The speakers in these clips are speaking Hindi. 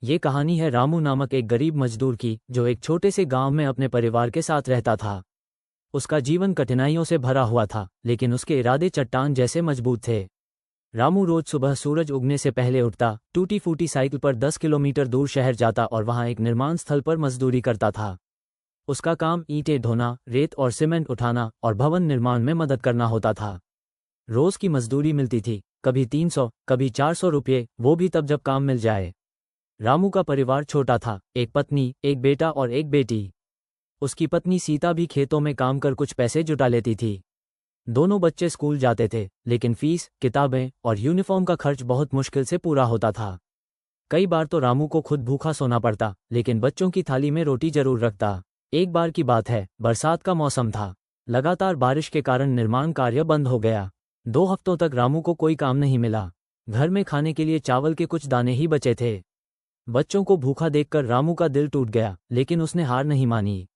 ये कहानी है रामू नामक एक गरीब मजदूर की, जो एक छोटे से गांव में अपने परिवार के साथ रहता था। उसका जीवन कठिनाइयों से भरा हुआ था, लेकिन उसके इरादे चट्टान जैसे मजबूत थे। रामू रोज सुबह सूरज उगने से पहले उठता, टूटी फूटी साइकिल पर 10 किलोमीटर दूर शहर जाता और वहां एक निर्माण स्थल पर मजदूरी करता था। उसका काम ईंटें ढोना, रेत और सीमेंट उठाना और भवन निर्माण में मदद करना होता था। रोज की मजदूरी मिलती थी, कभी 300, कभी 400 रुपये, वो भी तब जब काम मिल जाए। रामू का परिवार छोटा था, एक पत्नी, एक बेटा और एक बेटी। उसकी पत्नी सीता भी खेतों में काम कर कुछ पैसे जुटा लेती थी। दोनों बच्चे स्कूल जाते थे, लेकिन फीस, किताबें और यूनिफॉर्म का खर्च बहुत मुश्किल से पूरा होता था। कई बार तो रामू को खुद भूखा सोना पड़ता, लेकिन बच्चों की थाली में रोटी जरूर रखता। एक बार की बात है, बरसात का मौसम था। लगातार बारिश के कारण निर्माण कार्य बंद हो गया। 2 हफ्तों तक रामू को कोई काम नहीं मिला। घर में खाने के लिए चावल के कुछ दाने ही बचे थे। बच्चों को भूखा देखकर रामू का दिल टूट गया, लेकिन उसने हार नहीं मानी।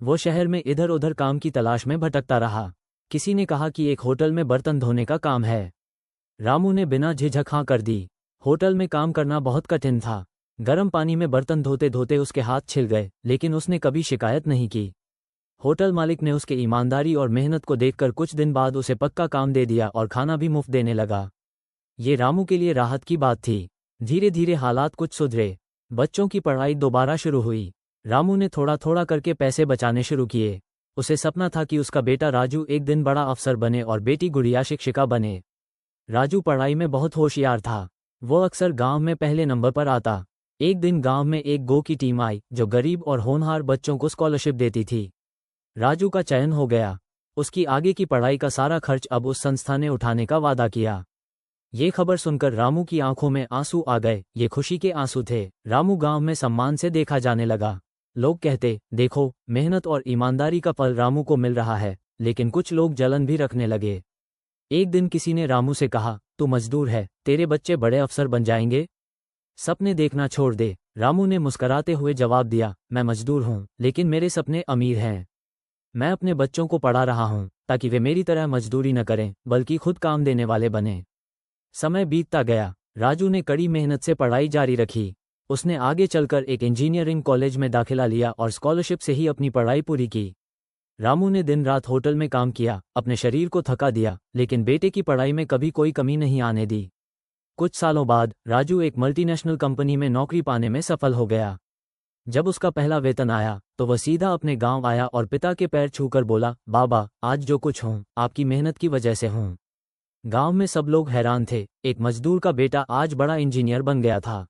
वो शहर में इधर उधर काम की तलाश में भटकता रहा। किसी ने कहा कि एक होटल में बर्तन धोने का काम है। रामू ने बिना झिझक हाँ कर दी। होटल में काम करना बहुत कठिन था। गर्म पानी में बर्तन धोते धोते उसके हाथ छिल गए, लेकिन उसने कभी शिकायत नहीं की। होटल मालिक ने उसके ईमानदारी और मेहनत को देखकर कुछ दिन बाद उसे पक्का काम दे दिया और खाना भी मुफ्त देने लगा। ये रामू के लिए राहत की बात थी। धीरे धीरे हालात कुछ सुधरे। बच्चों की पढ़ाई दोबारा शुरू हुई। रामू ने थोड़ा थोड़ा करके पैसे बचाने शुरू किए। उसे सपना था कि उसका बेटा राजू एक दिन बड़ा अफसर बने और बेटी गुड़िया शिक्षिका बने। राजू पढ़ाई में बहुत होशियार था। वो अक्सर गांव में पहले नंबर पर आता। एक दिन गांव में एक गो की टीम आई, जो गरीब और होनहार बच्चों को स्कॉलरशिप देती थी। राजू का चयन हो गया। उसकी आगे की पढ़ाई का सारा खर्च अब उस संस्था ने उठाने का वादा किया। ये खबर सुनकर रामू की आंखों में आंसू आ गए। ये खुशी के आंसू थे। रामू गांव में सम्मान से देखा जाने लगा। लोग कहते, देखो, मेहनत और ईमानदारी का फल रामू को मिल रहा है। लेकिन कुछ लोग जलन भी रखने लगे। एक दिन किसी ने रामू से कहा, तू मजदूर है, तेरे बच्चे बड़े अफसर बन जाएंगे। सपने देखना छोड़ दे। रामू ने मुस्कराते हुए जवाब दिया, मैं मजदूर हूँ, लेकिन मेरे सपने अमीर हैं। मैं अपने बच्चों को पढ़ा रहा हूँ, ताकि वे मेरी तरह मजदूरी न करें, बल्कि खुद काम देने वाले बने। समय बीतता गया। राजू ने कड़ी मेहनत से पढ़ाई जारी रखी। उसने आगे चलकर एक इंजीनियरिंग कॉलेज में दाखिला लिया और स्कॉलरशिप से ही अपनी पढ़ाई पूरी की। रामू ने दिन रात होटल में काम किया, अपने शरीर को थका दिया, लेकिन बेटे की पढ़ाई में कभी कोई कमी नहीं आने दी। कुछ सालों बाद राजू एक मल्टीनेशनल कंपनी में नौकरी पाने में सफल हो गया। जब उसका पहला वेतन आया, तो वह सीधा अपने गांव आया और पिता के पैर छूकर बोला, बाबा, आज जो कुछ हूँ, आपकी मेहनत की वजह से हूँ। गांव में सब लोग हैरान थे। एक मजदूर का बेटा आज बड़ा इंजीनियर बन गया था।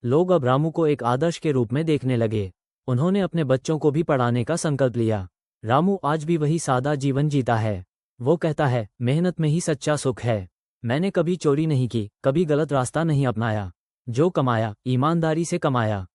लोग अब रामू को एक आदर्श के रूप में देखने लगे। उन्होंने अपने बच्चों को भी पढ़ाने का संकल्प लिया। रामू आज भी वही सादा जीवन जीता है। वो कहता है, मेहनत में ही सच्चा सुख है। मैंने कभी चोरी नहीं की, कभी गलत रास्ता नहीं अपनाया। जो कमाया, ईमानदारी से कमाया।